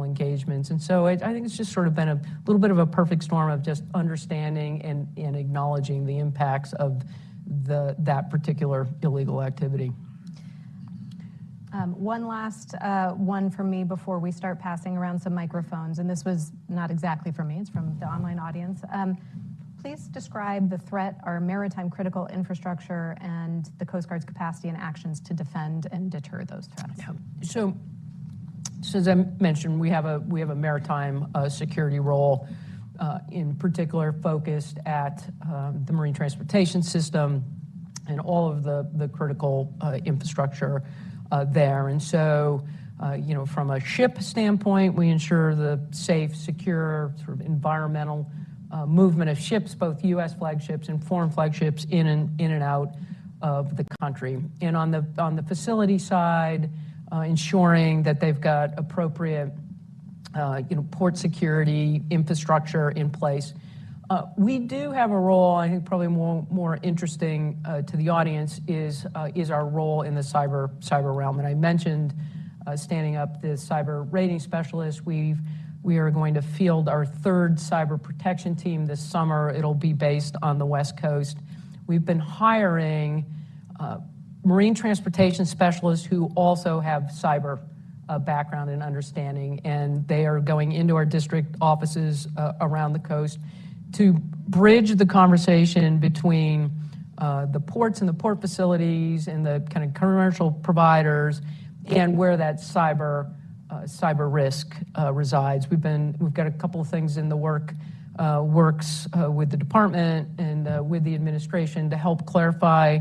Speaker 10: engagements. And so I think it's just sort of been a little bit of a perfect storm of just understanding and acknowledging the impacts of that particular illegal activity.
Speaker 7: One last one from me before we start passing around some microphones, and this was not exactly from me, it's from the online audience. Please describe the threat, our maritime critical infrastructure, and the Coast Guard's capacity and actions to defend and deter those threats.
Speaker 10: Yeah. So as I mentioned, we have a maritime security role, in particular focused at the marine transportation system and all of the critical infrastructure there. And so, from a ship standpoint, we ensure the safe, secure, sort of environmental movement of ships, both U.S. flagships and foreign flagships, in and out of the country. And on the facility side, ensuring that they've got appropriate port security infrastructure in place. We do have a role, I think probably more interesting to the audience is our role in the cyber realm. And I mentioned standing up the cyber rating specialist. We are going to field our third cyber protection team this summer. It'll be based on the West Coast. We've been hiring marine transportation specialists who also have cyber background and understanding, and they are going into our district offices around the coast to bridge the conversation between the ports and the port facilities and the kind of commercial providers and where that cyber risk resides. We've got a couple of things in the works with the department and with the administration to help clarify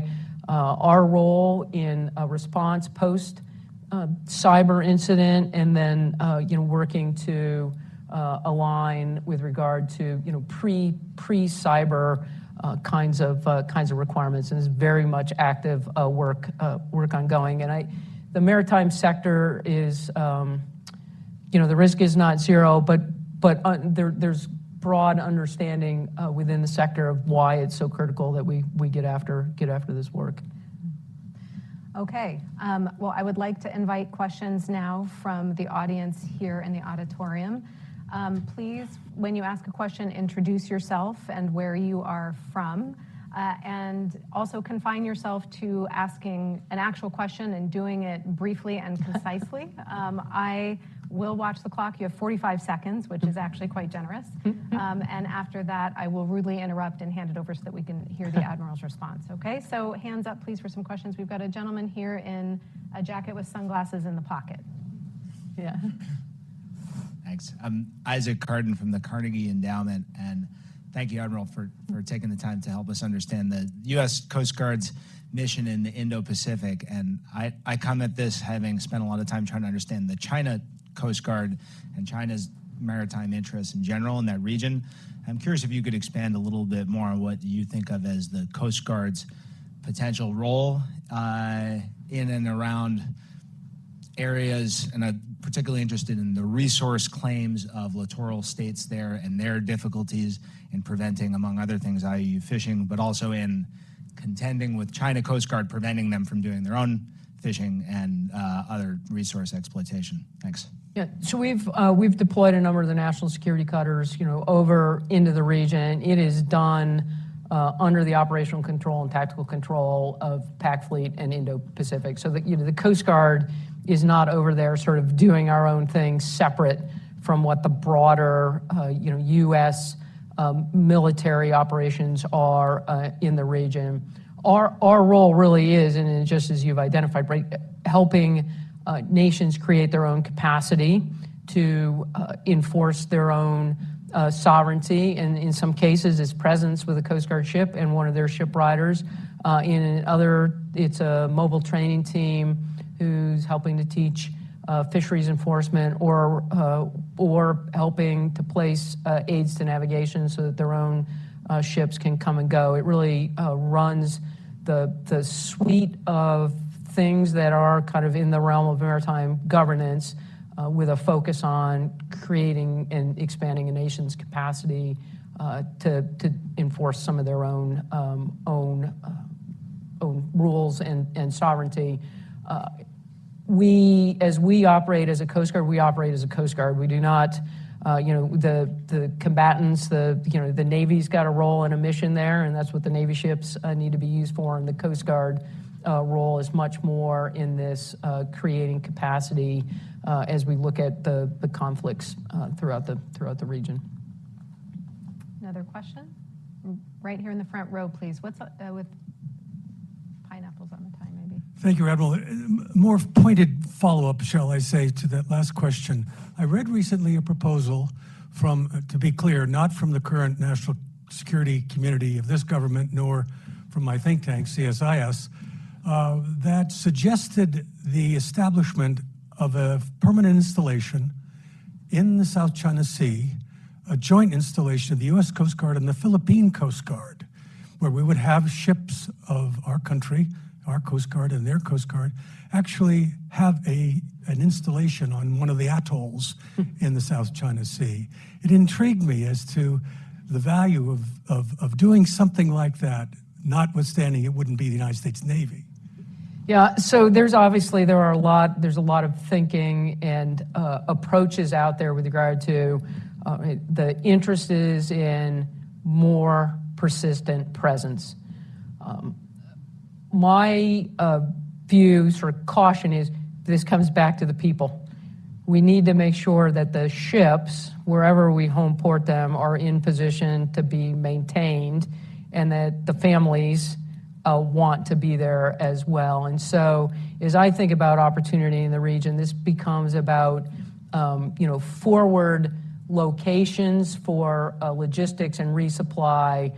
Speaker 10: our role in a response post cyber incident, and then working to align with regard to pre-cyber kinds of requirements. And there's very much active work ongoing. And the maritime sector is the risk is not zero, but there's broad understanding within the sector of why it's so critical that we get after this work.
Speaker 7: Okay. Well, I would like to invite questions now from the audience here in the auditorium. Please, when you ask a question, introduce yourself and where you are from, and also confine yourself to asking an actual question and doing it briefly and concisely. I will watch the clock. You have 45 seconds, which is actually quite generous. And after that, I will rudely interrupt and hand it over so that we can hear the Admiral's response. Okay, so hands up, please, for some questions. We've got a gentleman here in a jacket with sunglasses in the pocket. Yeah.
Speaker 11: Thanks. I'm Isaac Carden from the Carnegie Endowment, and thank you, Admiral, for taking the time to help us understand the U.S. Coast Guard's mission in the Indo-Pacific. And I come at this having spent a lot of time trying to understand the China Coast Guard and China's maritime interests in general in that region. I'm curious if you could expand a little bit more on what you think of as the Coast Guard's potential role in and around areas, and I'm particularly interested in the resource claims of littoral states there and their difficulties in preventing, among other things, IUU fishing, but also in contending with China Coast Guard, preventing them from doing their own fishing and other resource exploitation. Thanks.
Speaker 10: Yeah, so we've deployed a number of the national security cutters, over into the region. It is done under the operational control and tactical control of PAC Fleet and Indo-Pacific. So the Coast Guard is not over there sort of doing our own thing separate from what the broader, U.S. Military operations are in the region. Our role really is, and just as you've identified, right, helping nations create their own capacity to enforce their own sovereignty, and in some cases it's presence with a Coast Guard ship and one of their ship riders. In other, it's a mobile training team who's helping to teach fisheries enforcement or helping to place aids to navigation so that their own ships can come and go. It really runs the suite of things that are kind of in the realm of maritime governance with a focus on creating and expanding a nation's capacity to enforce some of their own rules and sovereignty. As we operate as a Coast Guard, we operate as a Coast Guard. We do not, the combatants, the Navy's got a role and a mission there, and that's what the Navy ships need to be used for. And the Coast Guard role is much more in this creating capacity as we look at the conflicts throughout the region.
Speaker 7: Another question? Right here in the front row, please. What's with pineapples on the tie, maybe?
Speaker 12: Thank you, Admiral. More pointed follow-up, shall I say, to that last question. I read recently a proposal from, to be clear, not from the current national security community of this government, nor from my think tank, CSIS, that suggested the establishment of a permanent installation in the South China Sea, a joint installation of the U.S. Coast Guard and the Philippine Coast Guard. where we would have ships of our country, our Coast Guard and their Coast Guard, actually have an installation on one of the atolls in the South China Sea. It intrigued me as to the value of doing something like that, notwithstanding it wouldn't be the United States Navy.
Speaker 10: Yeah, so there's a lot of thinking and approaches out there with regard to the interest is in more persistent presence. My view, sort of caution, is this comes back to the people. We need to make sure that the ships, wherever we home port them, are in position to be maintained, and that the families want to be there as well. And so, as I think about opportunity in the region, this becomes about forward locations for logistics and resupply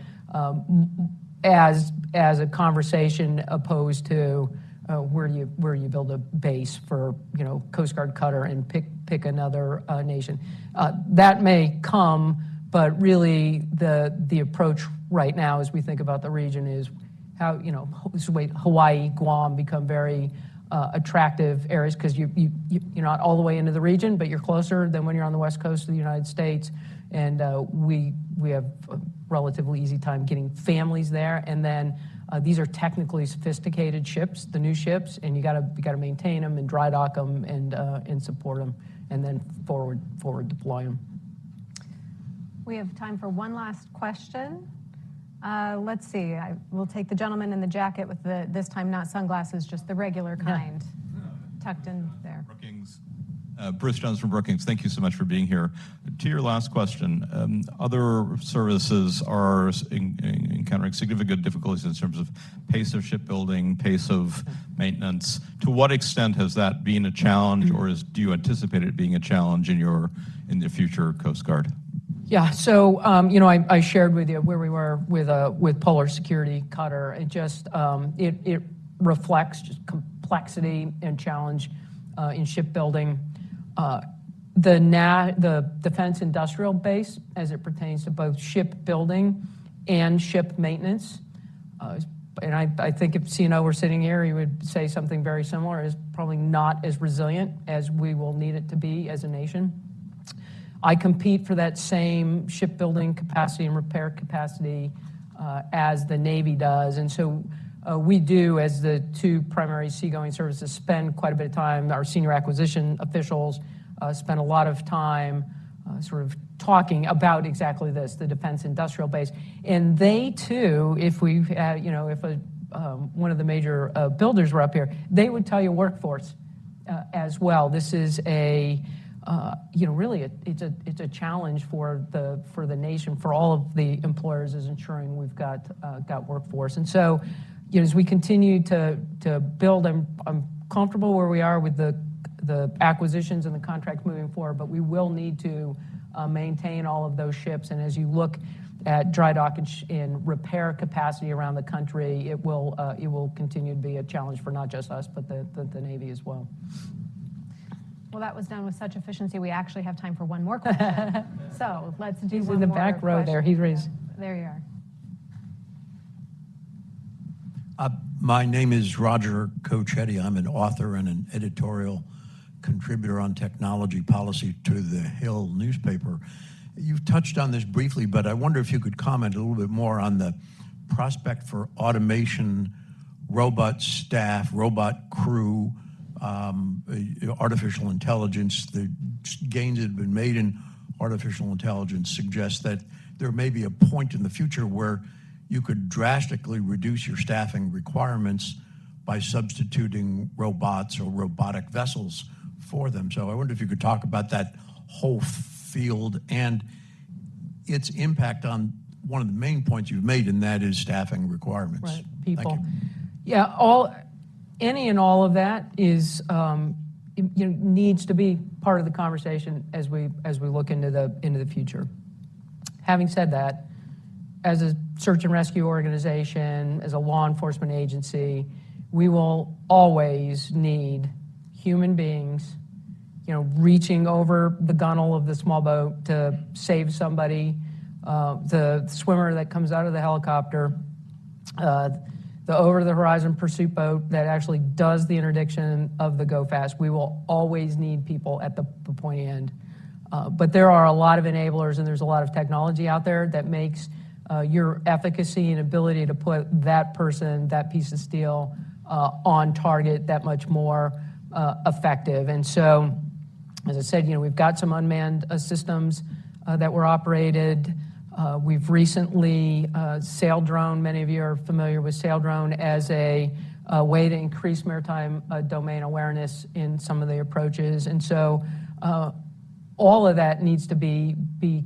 Speaker 10: as a conversation opposed to where you build a base for Coast Guard cutter and pick another nation. That may come, but really the approach right now as we think about the region is how Hawaii, Guam become very attractive areas because you're not all the way into the region, but you're closer than when you're on the west coast of the United States, and we have a relatively easy time getting families there. And then these are technically sophisticated ships, the new ships, and you got to maintain them and dry dock them and support them, and then forward deploy them.
Speaker 7: We have time for one last question. Let's see. We'll take the gentleman in the jacket with this time not sunglasses, just the regular kind, tucked in there.
Speaker 13: Brookings. Bruce Jones from Brookings. Thank you so much for being here. To your last question, other services are encountering significant difficulties in terms of pace of shipbuilding, pace of maintenance. To what extent has that been a challenge, or do you anticipate it being a challenge in the future Coast Guard?
Speaker 10: Yeah, so I shared with you where we were with Polar Security Cutter. It just it reflects just complexity and challenge in shipbuilding. The defense industrial base, as it pertains to both shipbuilding and ship maintenance, and I think if CNO were sitting here, he would say something very similar, is probably not as resilient as we will need it to be as a nation. I compete for that same shipbuilding capacity and repair capacity as the Navy does. And so we do, as the two primary seagoing services, spend quite a bit of time, our senior acquisition officials spend a lot of time sort of talking about exactly this, the defense industrial base. And they too, if one of the major builders were up here, they would tell you workforce as well. This is really it's a challenge for the nation, for all of the employers, is ensuring we've got workforce. And so, as we continue to build, I'm comfortable where we are with the acquisitions and the contracts moving forward, but we will need to maintain all of those ships. And as you look at dry dock and repair capacity around the country, it will continue to be a challenge for not just us, but the Navy as well.
Speaker 7: Well, that was done with such efficiency, we actually have time for one more question. So let's do one more.
Speaker 10: He's in the back row there. He's raised.
Speaker 7: There you are.
Speaker 14: My name is Roger Cochetti. I'm an author and an editorial contributor on technology policy to the Hill newspaper. You've touched on this briefly, but I wonder if you could comment a little bit more on the prospect for automation, robot staff, robot crew, artificial intelligence. The gains that have been made in artificial intelligence suggest that there may be a point in the future where you could drastically reduce your staffing requirements by substituting robots or robotic vessels for them. So I wonder if you could talk about that whole field and its impact on one of the main points you've made, and that is staffing requirements.
Speaker 10: Right, people. Yeah, any and all of that is needs to be part of the conversation as we look into the future. Having said that, as a search and rescue organization, as a law enforcement agency, we will always need human beings, reaching over the gunwale of the small boat to save somebody, the swimmer that comes out of the helicopter, the over-the-horizon pursuit boat that actually does the interdiction of the go fast. We will always need people at the pointy end. But there are a lot of enablers and there's a lot of technology out there that makes your efficacy and ability to put that person, that piece of steel on target that much more effective. And so, as I said, we've got some unmanned systems that were operated. We've recently sail drone. Many of you are familiar with sail drone as a way to increase maritime domain awareness in some of the approaches. And so all of that needs to be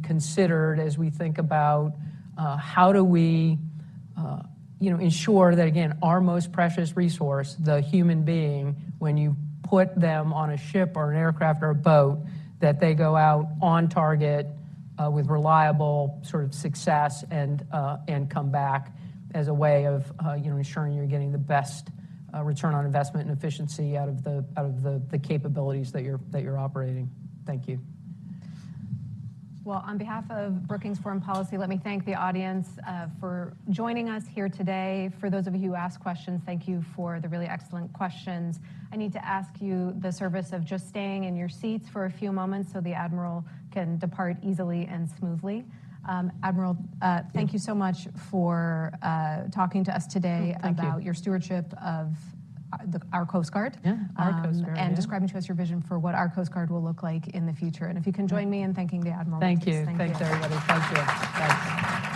Speaker 10: considered as we think about how do we ensure that, again, our most precious resource, the human being, when you put them on a ship or an aircraft or a boat, that they go out on target with reliable sort of success and come back as a way of ensuring you're getting the best return on investment and efficiency out of the capabilities that you're operating. Thank you.
Speaker 7: Well, on behalf of Brookings Foreign Policy, let me thank the audience for joining us here today. For those of you who asked questions, thank you for the really excellent questions. I need to ask you the service of just staying in your seats for a few moments so the Admiral can depart easily and smoothly. Admiral, thank you so much for talking to us today about your stewardship of our Coast Guard,
Speaker 10: our Coast Guard,
Speaker 7: and describing to us your vision for what our Coast Guard will look like in the future. And if you can join me in thanking the Admiral.
Speaker 10: Thank you. Thanks, everybody. Thank you. Thanks.